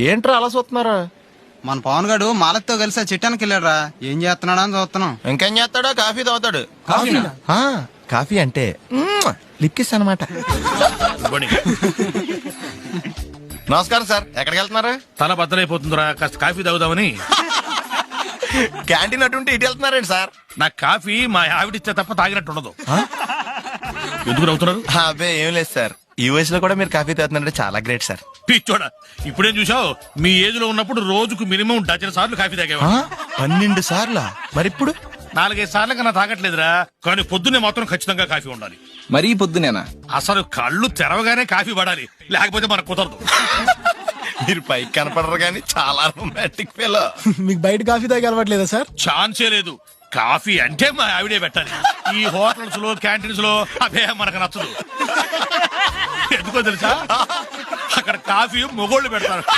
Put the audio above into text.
ఏంట్రా అలా చూస్తున్నారా? మన పవన్ గారు మాలతో కలిసి చిట్టానికి వెళ్ళాడురా. ఏం చేస్తున్నాడా అని చూస్తున్నాం. ఇంకేం చేస్తాడో కాఫీ తాగుతాడు. కాఫీ అంటే లిక్కిస్ అనమాట. నమస్కారం సార్, ఎక్కడికి వెళ్తున్నారు? తల బద్దలైపోతుందిరా, కాస్త కాఫీ తాగుదామని. క్యాంటీన్ అటుంటే ఇటు వెళ్తున్నారండి సార్? నా కాఫీ మా ఆవిడిస్తే తప్ప తాగినట్టు ఉండదు. ఎందుకు నవ్వుతున్నారు? అబ్బే ఏం లేదు సార్, ఈ వయసులో కూడా మీరు కాఫీ తాగుతున్నారంటే చాలా గ్రేట్ సార్. పిచ్చోడా, ఇప్పుడేం చూసావు? మీ ఏజ్ లో ఉన్నప్పుడు రోజుకు మినిమం 12 సార్లు కాఫీ తాగేవా? 12 సార్లా? మరి ఇప్పుడు 4-5 సార్లు కన్నా తాగట్లేదురా. కానీ పొద్దున్నే మాత్రం ఖచ్చితంగా కాఫీ ఉండాలి. మరీ పొద్దునేనా? అసలు కళ్ళు తెరవగానే కాఫీ పడాలి, లేకపోతే మనకు కుదరదు. మీరు పైకి కనపడరు కానీ చాలా రొమాంటిక్ ఫెలో. మీకు బయట కాఫీ తాగి అలవాట్లేదా సార్? ఛాన్సే లేదు. కాఫీ అంటే మా ఆవిడే పెట్టాలి. ఈ హోటల్స్ లో క్యాంటీన్స్ లో అదే మనకు నచ్చదు. ఎందుకో తెలుసా? అక్కడ కాఫీ మొగోళ్ళు పెడతారు.